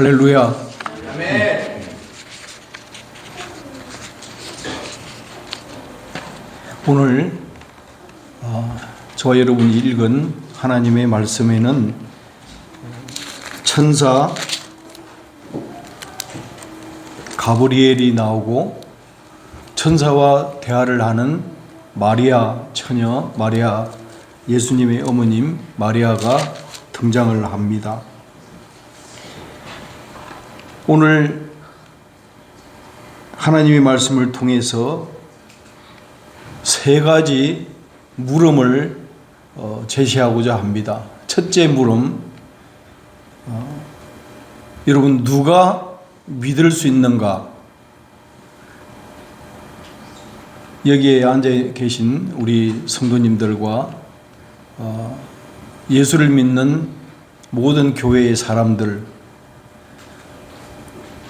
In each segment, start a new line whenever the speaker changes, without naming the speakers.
할렐루야.
아멘.
오늘 저와 여러분이 읽은 하나님의 말씀에는 천사 가브리엘이 나오고 천사와 대화를 하는 마리아 처녀, 마리아 예수님의 어머님 마리아가 등장을 합니다. 오늘 하나님의 말씀을 통해서 세 가지 물음을 제시하고자 합니다. 첫째 물음, 여러분 누가 믿을 수 있는가? 여기에 앉아 계신 우리 성도님들과 예수를 믿는 모든 교회의 사람들,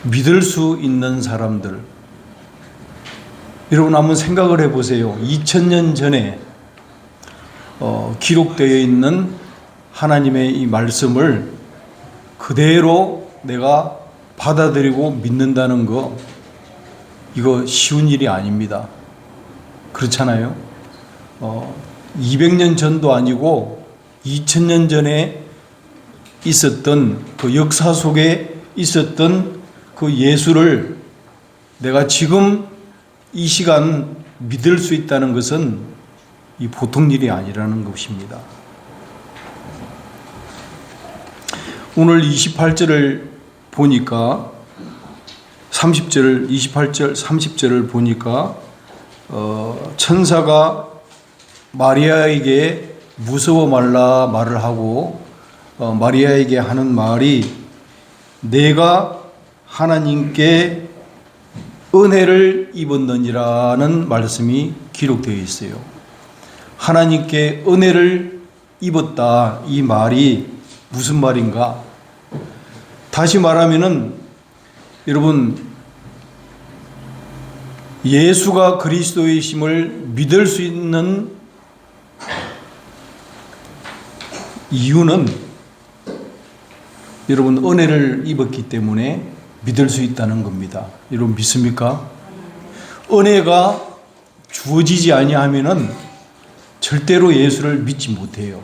믿을 수 있는 사람들, 여러분 한번 생각을 해보세요. 2000년 전에 기록되어 있는 하나님의 이 말씀을 그대로 내가 받아들이고 믿는다는 거, 이거 쉬운 일이 아닙니다. 그렇잖아요. 200년 전도 아니고 2000년 전에 있었던 그 역사 속에 있었던 그 예수를 내가 지금 이 시간 믿을 수 있다는 것은 이 보통 일이 아니라는 것입니다. 오늘 28절을 보니까 30절, 28절, 30절을 보니까 천사가 마리아에게 무서워 말라 말을 하고 마리아에게 하는 말이 내가 하나님께 은혜를 입었느니라는 말씀이 기록되어 있어요. 하나님께 은혜를 입었다, 이 말이 무슨 말인가? 다시 말하면은 여러분, 예수가 그리스도이심을 믿을 수 있는 이유는 여러분 은혜를 입었기 때문에 믿을 수 있다는 겁니다. 여러분 믿습니까? 은혜가 주어지지 아니하면은 절대로 예수를 믿지 못해요.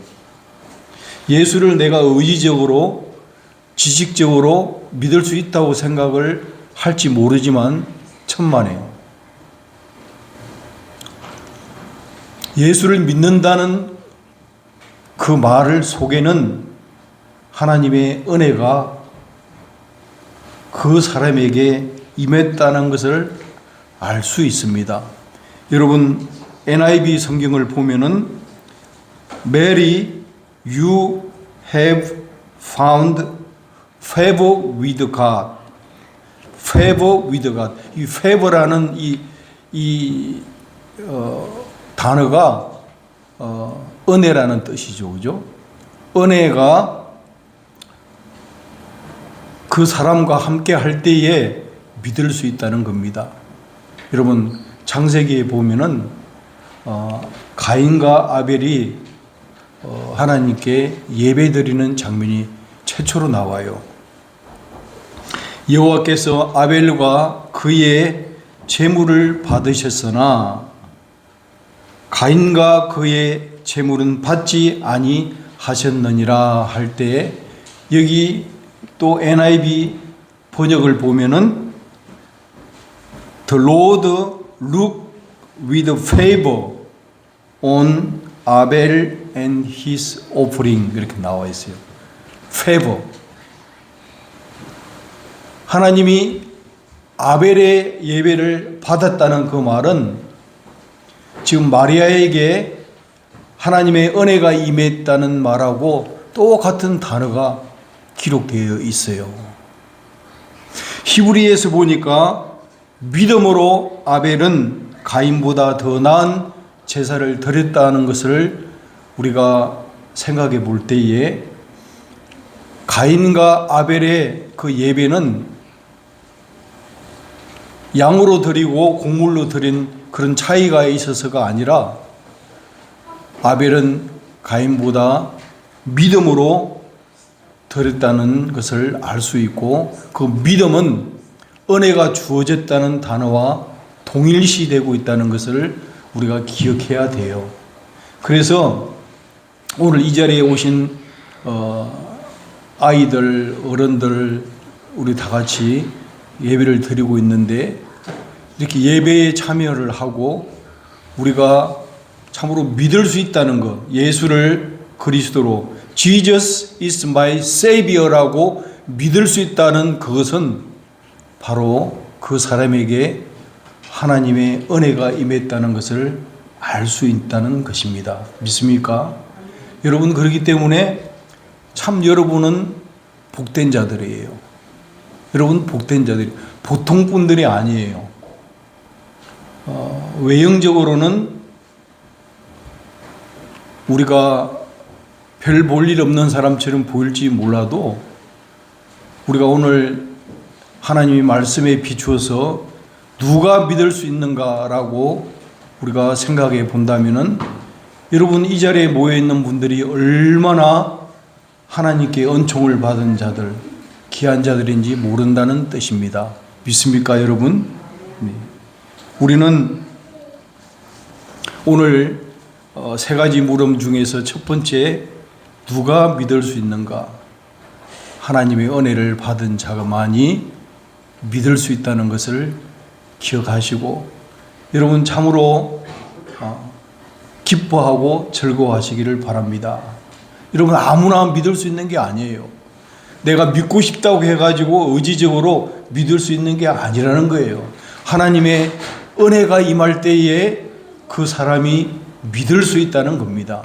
예수를 내가 의지적으로, 지식적으로 믿을 수 있다고 생각을 할지 모르지만 천만에요. 예수를 믿는다는 그 말을 속에는 하나님의 은혜가 그 사람에게 임했다는 것을 알 수 있습니다. 여러분 NIV 성경을 보면은 Mary, you have found favor with God. favor with God. 이 favor라는 이 단어가 은혜라는 뜻이죠, 그죠? 은혜가 그 사람과 함께 할 때에 믿을 수 있다는 겁니다. 여러분 창세기에 보면은 가인과 아벨이 하나님께 예배드리는 장면이 최초로 나와요. 여호와께서 아벨과 그의 제물을 받으셨으나 가인과 그의 제물은 받지 아니하셨느니라 할 때, 여기 또 NIV 번역을 보면은 The Lord looked with favor on Abel and his offering, 이렇게 나와 있어요. favor. 하나님이 아벨의 예배를 받았다는 그 말은 지금 마리아에게 하나님의 은혜가 임했다는 말하고 똑같은 단어가 기록되어 있어요. 히브리에서 보니까 믿음으로 아벨은 가인보다 더 나은 제사를 드렸다는 것을 우리가 생각해 볼 때에 가인과 아벨의 그 예배는 양으로 드리고 곡물로 드린 그런 차이가 있어서가 아니라 아벨은 가인보다 믿음으로 드렸다는 것을 알 수 있고, 그 믿음은 은혜가 주어졌다는 단어와 동일시되고 있다는 것을 우리가 기억해야 돼요. 그래서 오늘 이 자리에 오신 아이들, 어른들 우리 다 같이 예배를 드리고 있는데, 이렇게 예배에 참여를 하고 우리가 참으로 믿을 수 있다는 것, 예수를 그리스도로 Jesus is my Savior라고 믿을 수 있다는 그것은 바로 그 사람에게 하나님의 은혜가 임했다는 것을 알 수 있다는 것입니다. 믿습니까? 여러분, 그렇기 때문에 참 여러분은 복된 자들이에요. 여러분 복된 자들이 보통 분들이 아니에요. 외형적으로는 우리가 별 볼 일 없는 사람처럼 보일지 몰라도 우리가 오늘 하나님의 말씀에 비추어서 누가 믿을 수 있는가라고 우리가 생각해 본다면은, 여러분 이 자리에 모여 있는 분들이 얼마나 하나님께 은총을 받은 자들, 귀한 자들인지 모른다는 뜻입니다. 믿습니까, 여러분? 네. 우리는 오늘 세 가지 물음 중에서 첫 번째, 누가 믿을 수 있는가? 하나님의 은혜를 받은 자가만이 믿을 수 있다는 것을 기억하시고, 여러분 참으로 기뻐하고 즐거워하시기를 바랍니다. 여러분 아무나 믿을 수 있는 게 아니에요. 내가 믿고 싶다고 해가지고 의지적으로 믿을 수 있는 게 아니라는 거예요. 하나님의 은혜가 임할 때에 그 사람이 믿을 수 있다는 겁니다.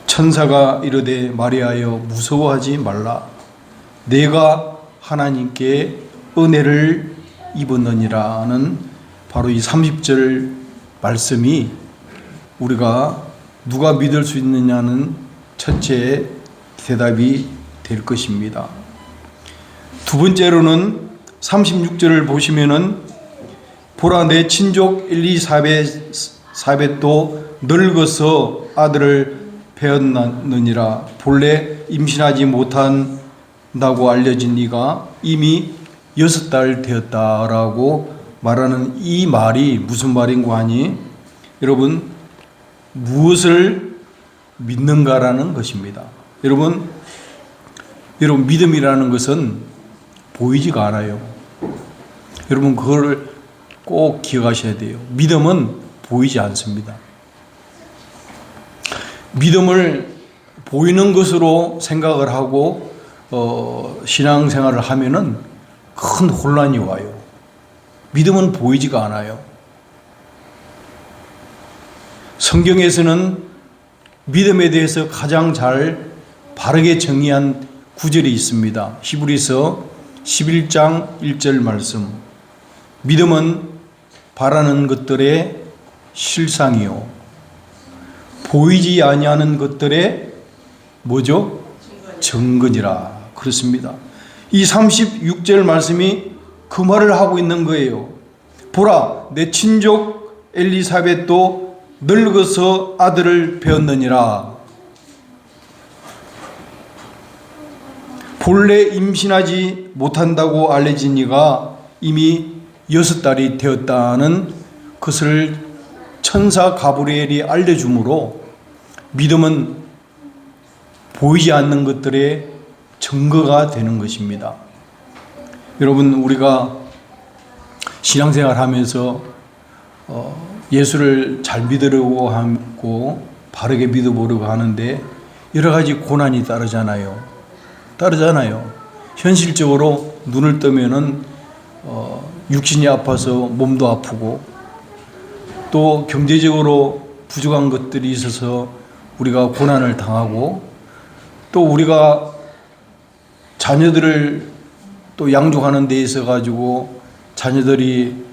천사가 이르되 마리아여 무서워하지 말라. 내가 하나님께 은혜를 입었느니라는 바로 이 30절 말씀이 우리가 누가 믿을 수 있느냐는 첫째 대답이 될 것입니다. 두 번째로는 36절을 보시면은 보라 내 친족 엘리사벳도 늙어서 아들을 배었느니라. 본래 임신하지 못한다고 알려진 이가 이미 6달 되었다라고 말하는 이 말이 무슨 말인고 하니, 여러분 무엇을 믿는가라는 것입니다. 여러분 믿음이라는 것은 보이지가 않아요. 여러분 그걸 꼭 기억하셔야 돼요. 믿음은 보이지 않습니다. 믿음을 보이는 것으로 생각을 하고 신앙생활을 하면은 큰 혼란이 와요. 믿음은 보이지가 않아요. 성경에서는 믿음에 대해서 가장 잘 바르게 정의한 구절이 있습니다. 히브리서 11장 1절 말씀. 믿음은 바라는 것들의 실상이요 보이지 아니하는 것들의 뭐죠? 증거니라. 그렇습니다. 이 36절 말씀이 그 말을 하고 있는 거예요. 보라 내 친족 엘리사벳도 늙어서 아들을 배었느니라. 본래 임신하지 못한다고 알려진 이가 이미 6달이 되었다는 것을 천사 가브리엘이 알려주므로 믿음은 보이지 않는 것들의 증거가 되는 것입니다. 여러분 우리가 신앙생활 하면서 예수를 잘 믿으려고 하고 바르게 믿어보려고 하는데 여러 가지 고난이 따르잖아요. 현실적으로 눈을 뜨면은 육신이 아파서 몸도 아프고, 또 경제적으로 부족한 것들이 있어서 우리가 고난을 당하고, 또 우리가 자녀들을 또 양육하는 데 있어 가지고 자녀들이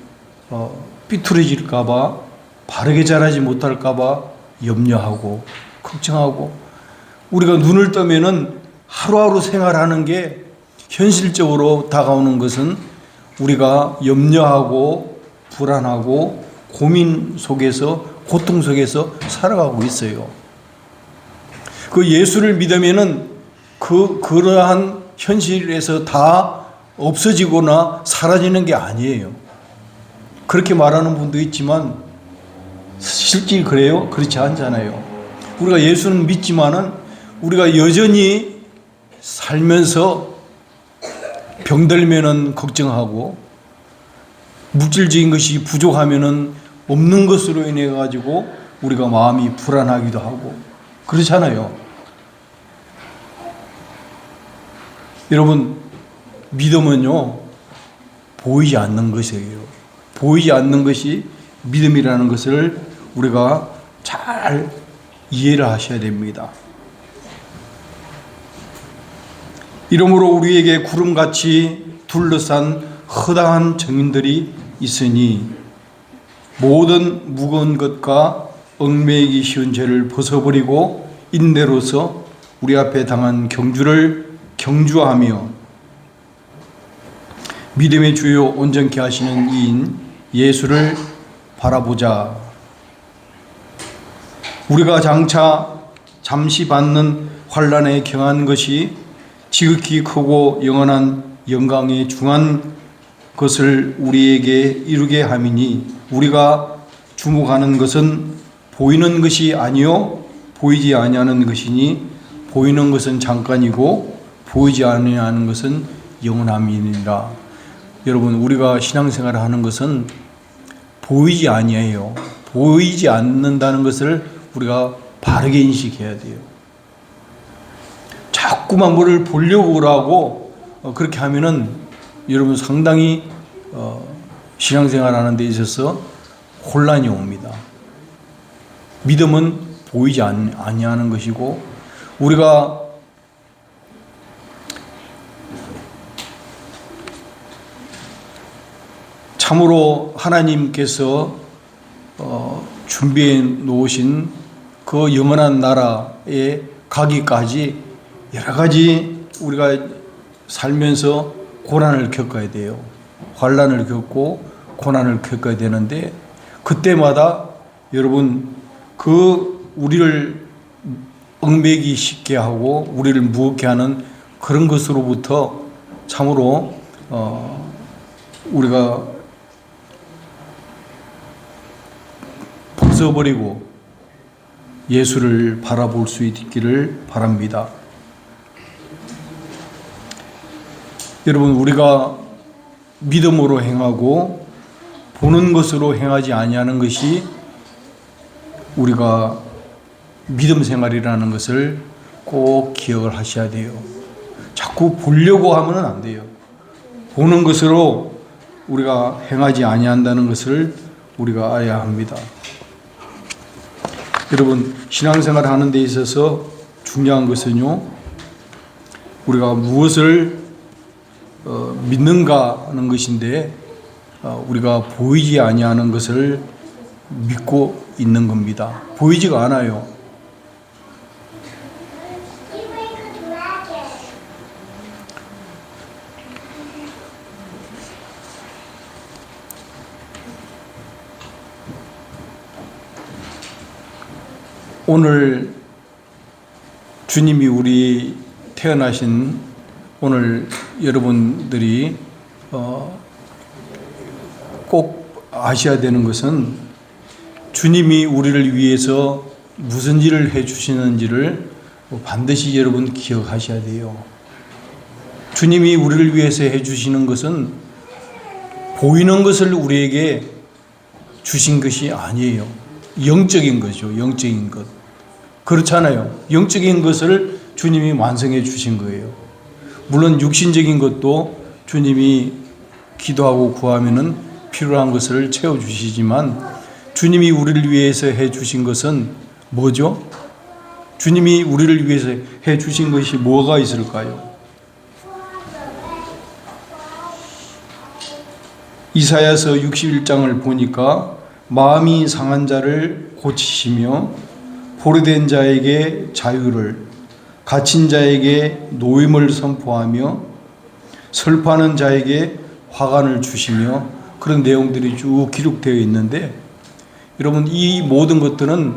삐뚤어질까 봐, 바르게 자라지 못할까 봐 염려하고 걱정하고, 우리가 눈을 뜨면은 하루하루 생활하는 게 현실적으로 다가오는 것은 우리가 염려하고 불안하고 고민 속에서 고통 속에서 살아가고 있어요. 그 예수를 믿으면은 그러한 현실에서 다 없어지거나 사라지는 게 아니에요. 그렇게 말하는 분도 있지만 실제 그래요? 그렇지 않잖아요. 우리가 예수는 믿지만은 우리가 여전히 살면서 병들면은 걱정하고 물질적인 것이 부족하면은 없는 것으로 인해 가지고 우리가 마음이 불안하기도 하고 그렇잖아요. 여러분, 믿음은요 보이지 않는 것이에요. 보이지 않는 것이 믿음이라는 것을 우리가 잘 이해를 하셔야 됩니다. 이러므로 우리에게 구름같이 둘러싼 허다한 증인들이 있으니 모든 무거운 것과 얽매이기 쉬운 죄를 벗어버리고 인내로서 우리 앞에 당한 경주를 경주하며 믿음의 주요 온전케 하시는 이인 예수를 바라보자. 우리가 장차 잠시 받는 환난에 경한 것이 지극히 크고 영원한 영광에 중한 것을 우리에게 이루게 함이니 우리가 주목하는 것은 보이는 것이 아니요 보이지 아니하는 것이니 보이는 것은 잠깐이고 보이지 아니하는 것은 영원함이니라. 여러분, 우리가 신앙생활을 하는 것은 보이지 아니해요. 보이지 않는다는 것을 우리가 바르게 인식해야 돼요. 자꾸만 뭐를 보려고 하고 그렇게 하면은 여러분 상당히 신앙생활 하는 데 있어서 혼란이 옵니다. 믿음은 보이지 아니하는 것이고 우리가 참으로 하나님께서 준비해 놓으신 그 영원한 나라에 가기까지 여러 가지 우리가 살면서 고난을 겪어야 돼요. 환난을 겪고 고난을 겪어야 되는데 그때마다 여러분 그 우리를 얽매이기 쉽게 하고 우리를 무겁게 하는 그런 것으로부터 참으로 우리가 벗어버리고 예수를 바라볼 수 있기를 바랍니다. 여러분, 우리가 믿음으로 행하고 보는 것으로 행하지 아니하는 것이 우리가 믿음 생활이라는 것을 꼭 기억을 하셔야 돼요. 자꾸 보려고 하면 안 돼요. 보는 것으로 우리가 행하지 아니한다는 것을 우리가 알아야 합니다. 여러분, 신앙생활 하는 데 있어서 중요한 것은요, 우리가 무엇을 믿는가 하는 것인데 우리가 보이지 아니하는 것을 믿고 있는 겁니다. 보이지가 않아요. 오늘 주님이 우리 태어나신 오늘 여러분들이 꼭 아셔야 되는 것은 주님이 우리를 위해서 무슨 일을 해 주시는지를 반드시 여러분 기억하셔야 돼요. 주님이 우리를 위해서 해 주시는 것은 보이는 것을 우리에게 주신 것이 아니에요. 영적인 거죠. 영적인 것. 그렇잖아요. 영적인 것을 주님이 완성해 주신 거예요. 물론 육신적인 것도 주님이 기도하고 구하면은 필요한 것을 채워주시지만 주님이 우리를 위해서 해주신 것은 뭐죠? 주님이 우리를 위해서 해주신 것이 뭐가 있을까요? 이사야서 61장을 보니까 마음이 상한 자를 고치시며 포로된 자에게 자유를 갇힌 자에게 노임을 선포하며 슬퍼하는 자에게 화관을 주시며 그런 내용들이 쭉 기록되어 있는데 여러분, 이 모든 것들은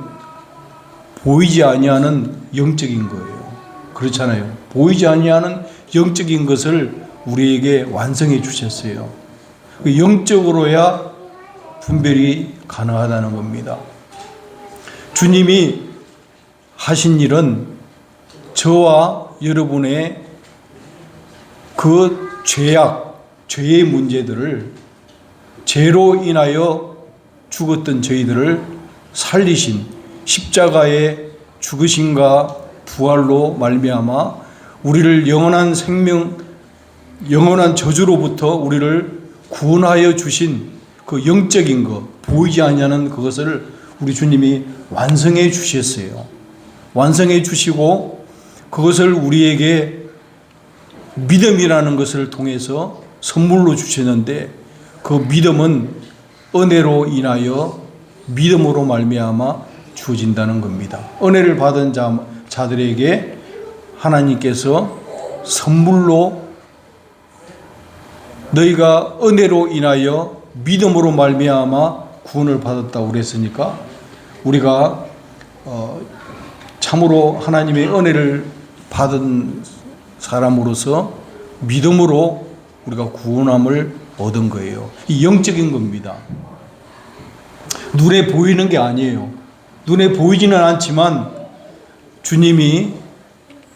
보이지 아니하는 영적인 거예요. 그렇잖아요. 보이지 아니하는 영적인 것을 우리에게 완성해 주셨어요. 영적으로야 분별이 가능하다는 겁니다. 주님이 하신 일은 저와 여러분의 그 죄의 문제들을, 죄로 인하여 죽었던 저희들을 살리신 십자가의 죽으심과 부활로 말미암아 우리를 영원한 생명, 영원한 저주로부터 우리를 구원하여 주신 그 영적인 것, 보이지 아니하는 그것을 우리 주님이 완성해 주셨어요. 완성해 주시고 그것을 우리에게 믿음이라는 것을 통해서 선물로 주셨는데, 그 믿음은 은혜로 인하여 믿음으로 말미암아 주어진다는 겁니다. 은혜를 받은 자들에게 하나님께서 선물로 너희가 은혜로 인하여 믿음으로 말미암아 구원을 받았다고 그랬으니까 우리가 참으로 하나님의 은혜를 받은 사람으로서 믿음으로 우리가 구원함을 얻은 거예요. 이 영적인 겁니다. 눈에 보이는 게 아니에요. 눈에 보이지는 않지만 주님이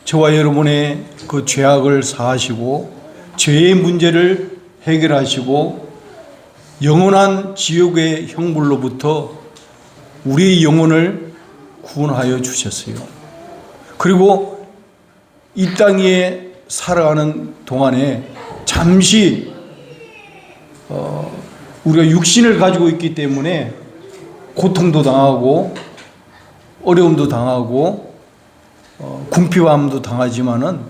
저와 여러분의 그 죄악을 사하시고 죄의 문제를 해결하시고 영원한 지옥의 형벌로부터 우리의 영혼을 구원하여 주셨어요. 그리고 이 땅에 살아가는 동안에 잠시 우리가 육신을 가지고 있기 때문에 고통도 당하고 어려움도 당하고 궁핍함도 당하지만은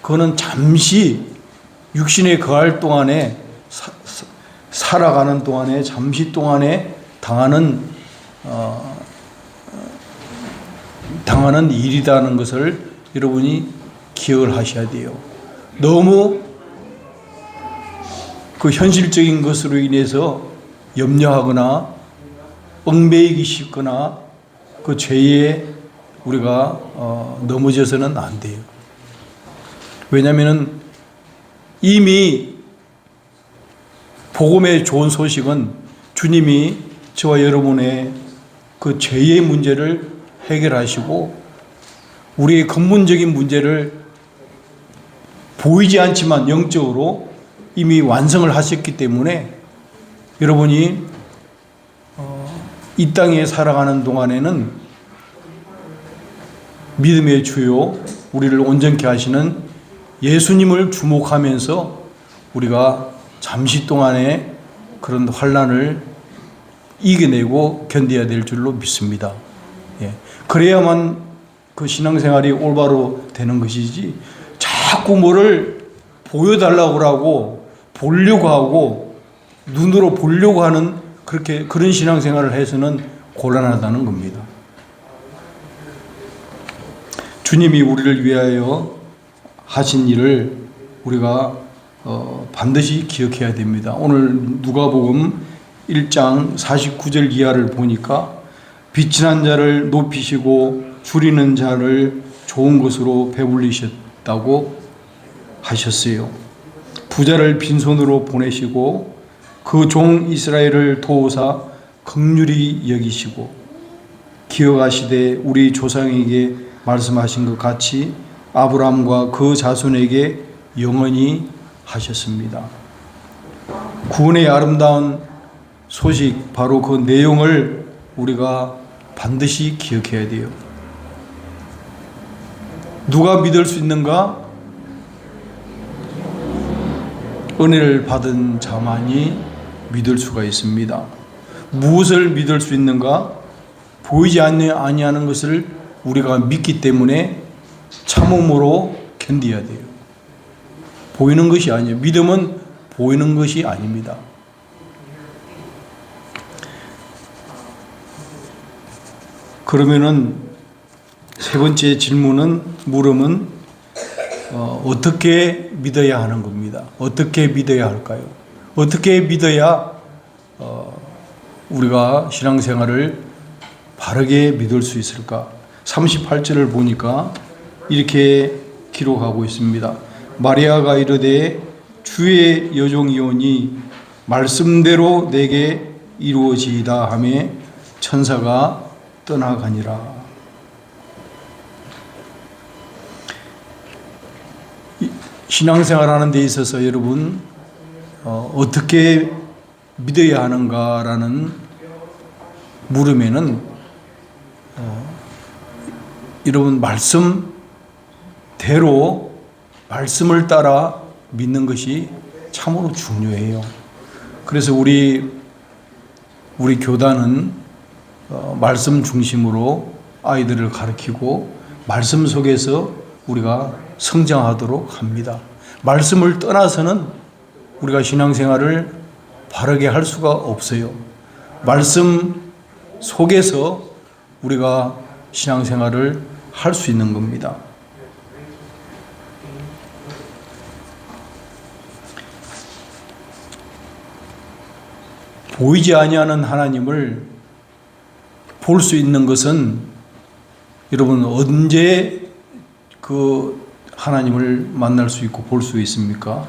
그거는 잠시 육신에 거할 동안에 살아가는 동안에 잠시 동안에 당하는 일이라는 것을 여러분이 기억을 하셔야 돼요. 너무 그 현실적인 것으로 인해서 염려하거나 얽매이기 쉽거나 그 죄에 우리가 넘어져서는 안 돼요. 왜냐하면 이미 복음의 좋은 소식은 주님이 저와 여러분의 그 죄의 문제를 해결하시고 우리의 근본적인 문제를 보이지 않지만 영적으로 이미 완성을 하셨기 때문에 여러분이 이 땅에 살아가는 동안에는 믿음의 주요 우리를 온전케 하시는 예수님을 주목하면서 우리가 잠시 동안의 그런 환난을 이겨내고 견뎌야 될 줄로 믿습니다. 예. 그래야만 그 신앙생활이 올바로 되는 것이지 자꾸 뭐를 보여달라고 하고 보려고 하고 눈으로 보려고 하는 그런 신앙생활을 해서는 곤란하다는 겁니다. 주님이 우리를 위하여 하신 일을 우리가 반드시 기억해야 됩니다. 오늘 누가복음 1장 49절 이하를 보니까 비천한 자를 높이시고 줄이는 자를 좋은 것으로 배불리셨다고 하셨어요. 부자를 빈손으로 보내시고 그 종 이스라엘을 도우사 긍휼히 여기시고 기억하시되 우리 조상에게 말씀하신 것 같이 아브라함과 그 자손에게 영원히 하셨습니다. 구원의 아름다운 소식, 바로 그 내용을 우리가 반드시 기억해야 돼요. 누가 믿을 수 있는가? 은혜를 받은 자만이 믿을 수가 있습니다. 무엇을 믿을 수 있는가? 보이지 아니하는 것을 우리가 믿기 때문에 참음으로 견뎌야 돼요. 보이는 것이 아니에요. 믿음은 보이는 것이 아닙니다. 그러면은 세 번째 물음은 어떻게 믿어야 하는 겁니다. 어떻게 믿어야 할까요? 어떻게 믿어야 우리가 신앙생활을 바르게 믿을 수 있을까? 38절을 보니까 이렇게 기록하고 있습니다. 마리아가 이르되 주의 여종이오니 말씀대로 내게 이루어지이다 하며 천사가 떠나가니라. 신앙생활하는 데 있어서 여러분 어떻게 믿어야 하는가라는 물음에는 여러분 말씀대로 말씀을 따라 믿는 것이 참으로 중요해요. 그래서 우리 교단은 말씀 중심으로 아이들을 가르치고 말씀 속에서 우리가 성장하도록 합니다. 말씀을 떠나서는 우리가 신앙생활을 바르게 할 수가 없어요. 말씀 속에서 우리가 신앙생활을 할 수 있는 겁니다. 보이지 아니하는 하나님을 볼 수 있는 것은 여러분 언제 그 하나님을 만날 수 있고 볼 수 있습니까?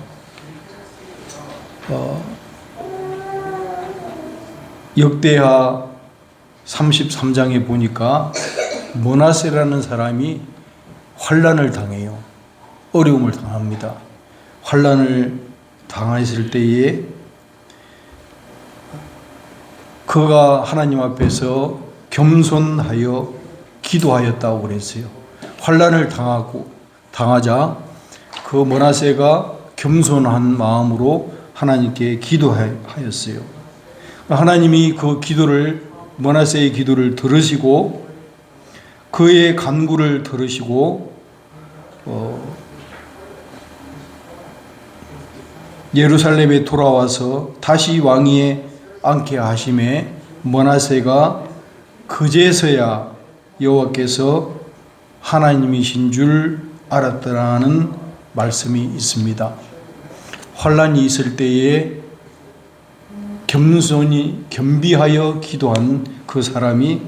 역대하 33장에 보니까 므낫세라는 사람이 환난을 당해요. 어려움을 당합니다. 환난을 당했을 때에 그가 하나님 앞에서 겸손하여 기도하였다고 그랬어요. 환난을 당하자 그 므낫세가 겸손한 마음으로 하나님께 기도하였어요. 하나님이 그 기도를 므낫세의 기도를 들으시고 그의 간구를 들으시고 예루살렘에 돌아와서 다시 왕위에 앉게 하심에 므낫세가 그제서야 여호와께서 하나님이신 줄 알았더라는 말씀이 있습니다. 환난이 있을 때에 겸비하여 기도한 그 사람이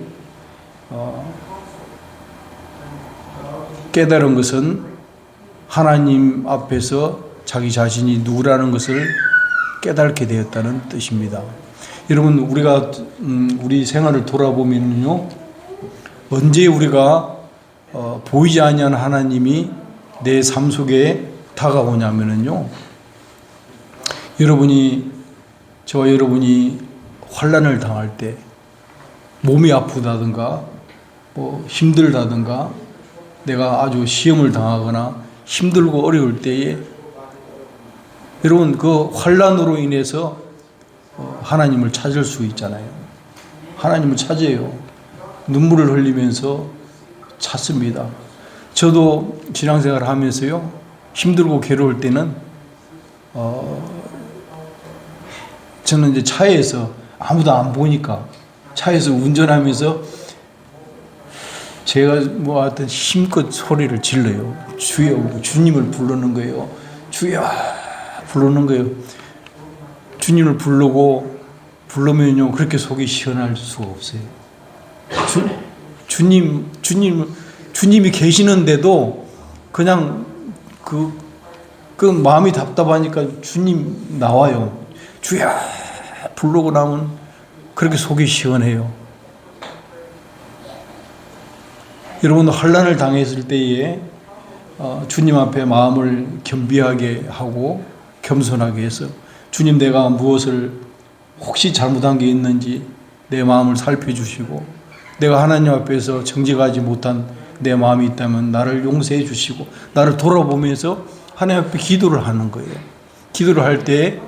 깨달은 것은 하나님 앞에서 자기 자신이 누구라는 것을 깨닫게 되었다는 뜻입니다. 여러분 우리가 우리 생활을 돌아보면요, 언제 우리가 보이지 아니하는 하나님이 내 삶 속에 다가오냐면요, 저와 여러분이 환난을 당할 때, 몸이 아프다든가 힘들다든가 내가 아주 시험을 당하거나 힘들고 어려울 때에 여러분 그 환난으로 인해서 하나님을 찾을 수 있잖아요. 하나님을 찾아요. 눈물을 흘리면서 찾습니다. 저도 신앙생활을 하면서요, 힘들고 괴로울 때는 저는 이제 차에서 아무도 안 보니까 차에서 운전하면서 제가 하여튼 힘껏 소리를 질러요. 주여, 주님을 부르는 거예요. 주여 부르는 거예요. 주님을 부르면요 그렇게 속이 시원할 수가 없어요. 주님이 계시는데도 그냥 그 마음이 답답하니까 주님 나와요. 주여 부르고 나면 그렇게 속이 시원해요. 여러분 환난을 당했을 때에 주님 앞에 마음을 겸비하게 하고 겸손하게 해서 주님, 내가 무엇을 혹시 잘못한 게 있는지 내 마음을 살펴주시고 내가 하나님 앞에서 정직하지 못한 내 마음이 있다면 나를 용서해 주시고 나를 돌아보면서 하나님 앞에 기도를 하는 거예요. 기도를 할 때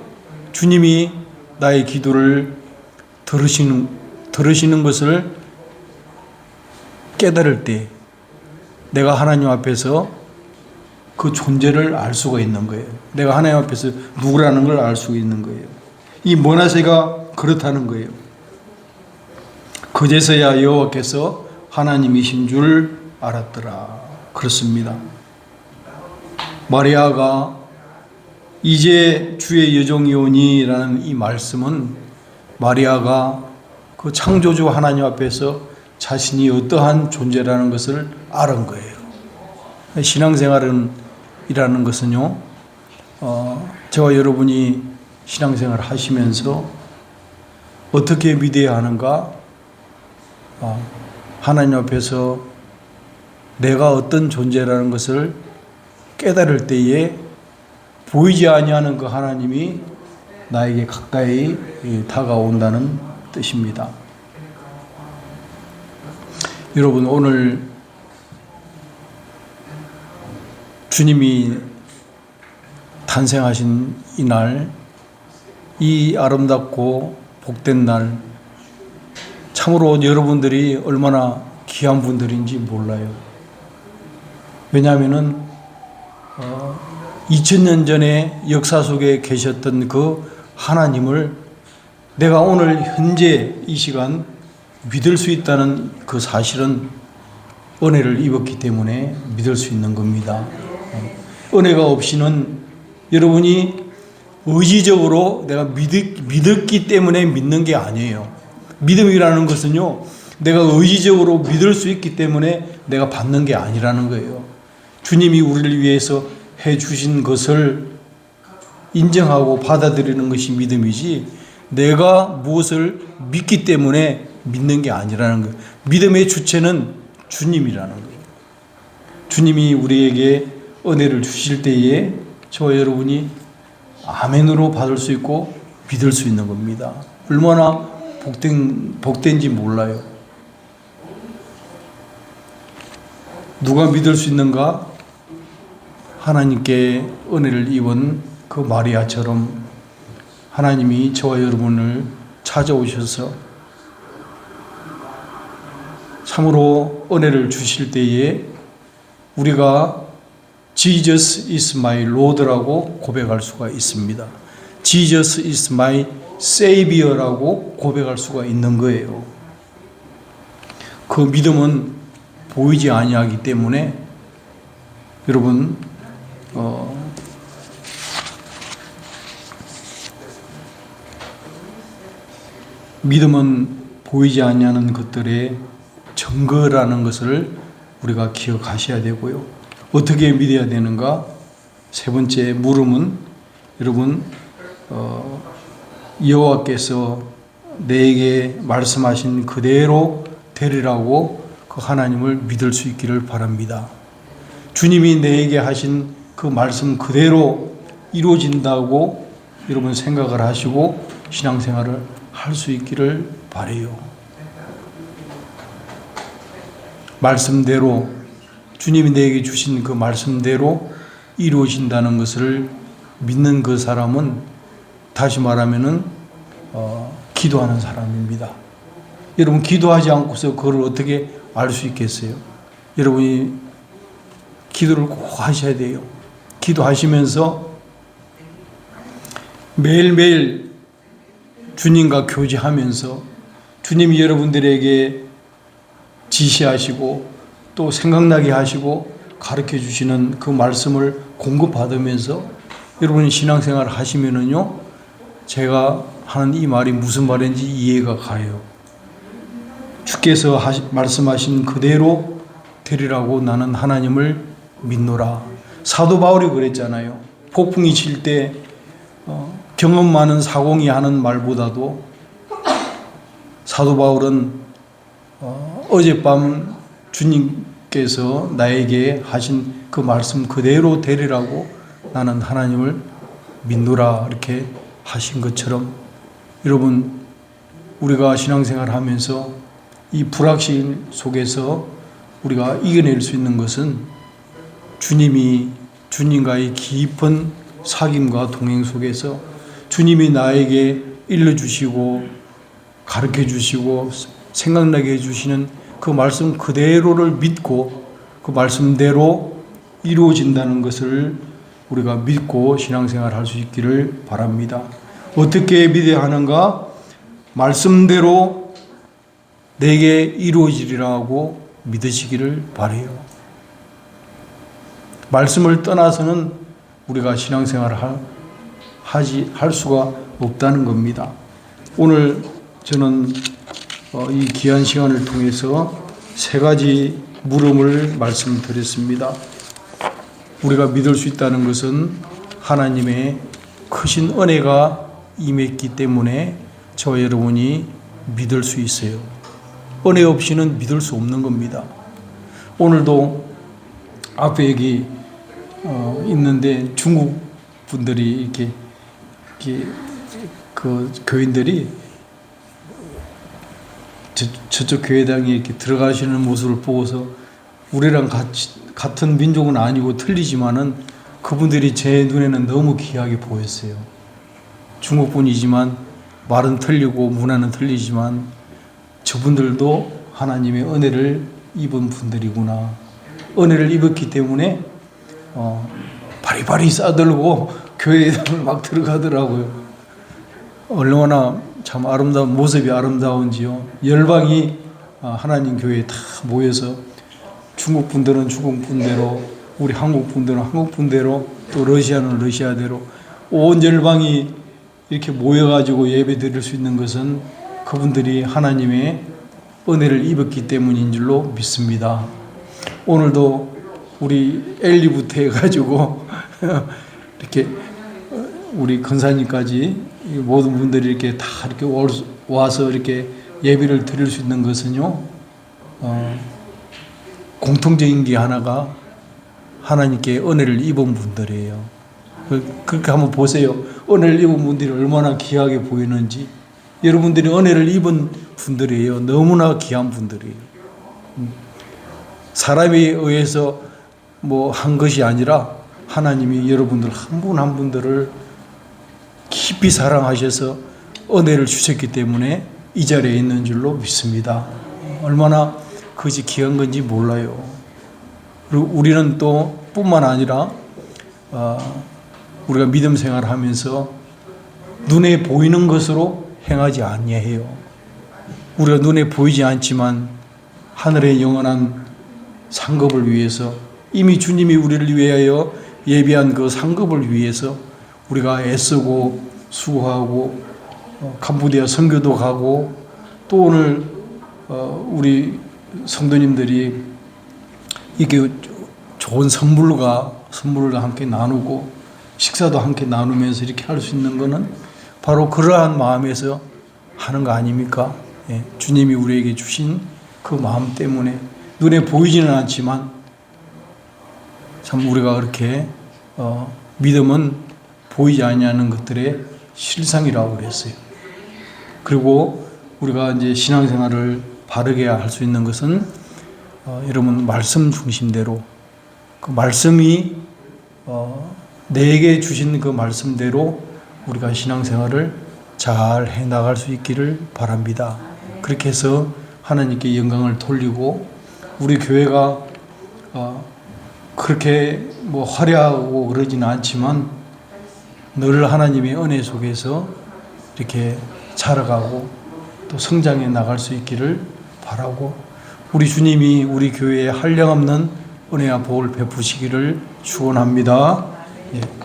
주님이 나의 기도를 들으시는 것을 깨달을 때 내가 하나님 앞에서 그 존재를 알 수가 있는 거예요. 내가 하나님 앞에서 누구라는 걸 알 수 있는 거예요. 이 므낫세가 그렇다는 거예요. 그제서야 여호와께서 하나님이신 줄 알았더라. 그렇습니다. 마리아가 이제 주의 여종이오니라는 이 말씀은 마리아가 그 창조주 하나님 앞에서 자신이 어떠한 존재라는 것을 알은 거예요. 신앙생활이라는 것은요, 저와 여러분이 신앙생활 하시면서 어떻게 믿어야 하는가, 하나님 앞에서 내가 어떤 존재라는 것을 깨달을 때에 보이지 아니하는 그 하나님이 나에게 가까이 다가온다는 뜻입니다. 여러분, 오늘 주님이 탄생하신 이날, 이 아름답고 복된 날, 참으로 여러분들이 얼마나 귀한 분들인지 몰라요. 왜냐하면은 2000년 전에 역사 속에 계셨던 그 하나님을 내가 오늘 현재 이 시간 믿을 수 있다는 그 사실은 은혜를 입었기 때문에 믿을 수 있는 겁니다. 은혜가 없이는 여러분이 의지적으로 내가 믿었기 때문에 믿는 게 아니에요. 믿음이라는 것은요, 내가 의지적으로 믿을 수 있기 때문에 내가 받는 게 아니라는 거예요. 주님이 우리를 위해서 해 주신 것을 인정하고 받아들이는 것이 믿음이지, 내가 무엇을 믿기 때문에 믿는 게 아니라는 거예요. 믿음의 주체는 주님이라는 거예요. 주님이 우리에게 은혜를 주실 때에 저와 여러분이 아멘으로 받을 수 있고 믿을 수 있는 겁니다. 얼마나 복된지 몰라요. 누가 믿을 수 있는가? 하나님께 은혜를 입은 그 마리아처럼 하나님이 저와 여러분을 찾아오셔서 참으로 은혜를 주실 때에 우리가 Jesus is my Lord라고 고백할 수가 있습니다. Jesus is my Savior라고 고백할 수가 있는 거예요. 그 믿음은 보이지 아니하기 때문에 여러분, 믿음은 보이지 아니하는 것들의 증거라는 것을 우리가 기억하셔야 되고요. 어떻게 믿어야 되는가? 세 번째 물음은 여러분, 여호와께서 내게 말씀하신 그대로 되리라고 그 하나님을 믿을 수 있기를 바랍니다. 주님이 내게 하신 그 말씀 그대로 이루어진다고 여러분 생각을 하시고 신앙생활을 할 수 있기를 바라요. 말씀대로, 주님이 내게 주신 그 말씀대로 이루어진다는 것을 믿는 그 사람은 다시 말하면은 기도하는 사람입니다. 여러분, 기도하지 않고서 그걸 어떻게 알 수 있겠어요? 여러분이 기도를 꼭 하셔야 돼요. 기도하시면서 매일매일 주님과 교제하면서 주님이 여러분들에게 지시하시고 또 생각나게 하시고 가르쳐 주시는 그 말씀을 공급받으면서 여러분이 신앙생활을 하시면은요, 제가 하는 이 말이 무슨 말인지 이해가 가요. 주께서 말씀하신 그대로 되리라고 나는 하나님을 믿노라. 사도 바울이 그랬잖아요. 폭풍이 칠 때 경험 많은 사공이 하는 말보다도 사도 바울은 어젯밤 주님께서 나에게 하신 그 말씀 그대로 되리라고 나는 하나님을 믿노라 이렇게 하신 것처럼 여러분, 우리가 신앙생활을 하면서 이 불확실 속에서 우리가 이겨낼 수 있는 것은 주님과의 깊은 사귐과 동행 속에서 주님이 나에게 일러주시고 가르쳐 주시고 생각나게 해주시는 그 말씀 그대로를 믿고 그 말씀대로 이루어진다는 것을 우리가 믿고 신앙생활을 할 수 있기를 바랍니다. 어떻게 믿어야 하는가? 말씀대로 내게 이루어지리라고 믿으시기를 바라요. 말씀을 떠나서는 우리가 신앙생활을 할 수가 없다는 겁니다. 오늘 저는 이 귀한 시간을 통해서 세 가지 물음을 말씀드렸습니다. 우리가 믿을 수 있다는 것은 하나님의 크신 은혜가 임했기 때문에 저와 여러분이 믿을 수 있어요. 은혜 없이는 믿을 수 없는 겁니다. 오늘도 앞에 여기 있는데 중국 분들이 이렇게 그 교인들이 저쪽 교회당에 이렇게 들어가시는 모습을 보고서 우리랑 같은 민족은 아니고 틀리지만은 그분들이 제 눈에는 너무 귀하게 보였어요. 중국 분이지만 말은 틀리고 문화는 틀리지만 저분들도 하나님의 은혜를 입은 분들이구나. 은혜를 입었기 때문에 바리바리 싸들고 교회에 막 들어가더라고요. 얼마나 참 아름다운 모습이 아름다운지요. 열방이 하나님 교회에 다 모여서 중국 분들은 중국 분대로, 우리 한국 분들은 한국 분대로, 또 러시아는 러시아대로 온 열방이 이렇게 모여가지고 예배 드릴 수 있는 것은 그분들이 하나님의 은혜를 입었기 때문인 줄로 믿습니다. 오늘도 우리 엘리부터 해가지고 이렇게 우리 권사님까지 모든 분들이 이렇게 다 이렇게 와서 이렇게 예배를 드릴 수 있는 것은요, 공통적인 게 하나가 하나님께 은혜를 입은 분들이에요. 그렇게 한번 보세요. 은혜를 입은 분들이 얼마나 귀하게 보이는지. 여러분들이 은혜를 입은 분들이에요. 너무나 귀한 분들이에요. 사람에 의해서 뭐 한 것이 아니라 하나님이 여러분들 한 분 한 분들을 깊이 사랑하셔서 은혜를 주셨기 때문에 이 자리에 있는 줄로 믿습니다. 얼마나 그것이 귀한 건지 몰라요. 그리고 우리는 또 뿐만 아니라 우리가 믿음 생활을 하면서 눈에 보이는 것으로 행하지 아니해요. 우리가 눈에 보이지 않지만 하늘의 영원한 상급을 위해서 이미 주님이 우리를 위하여 예비한 그 상급을 위해서 우리가 애쓰고 수고하고 캄보디아 선교도 가고 또 오늘 우리 성도님들이 이렇게 좋은 선물을 함께 나누고 식사도 함께 나누면서 이렇게 할 수 있는 것은 바로 그러한 마음에서 하는 거 아닙니까? 예, 주님이 우리에게 주신 그 마음 때문에 눈에 보이지는 않지만 참 우리가 그렇게 믿음은 보이지 않는 것들의 실상이라고 그랬어요. 그리고 우리가 이제 신앙생활을 바르게 할 수 있는 것은 여러분 말씀 중심대로 그 말씀이 내게 주신 그 말씀대로 우리가 신앙생활을 잘 해나갈 수 있기를 바랍니다. 그렇게 해서 하나님께 영광을 돌리고 우리 교회가 그렇게 뭐 화려하고 그러지는 않지만 늘 하나님의 은혜 속에서 이렇게 자라가고 또 성장해 나갈 수 있기를 바라고 우리 주님이 우리 교회에 한량없는 은혜와 복을 베푸시기를 축원합니다. 예.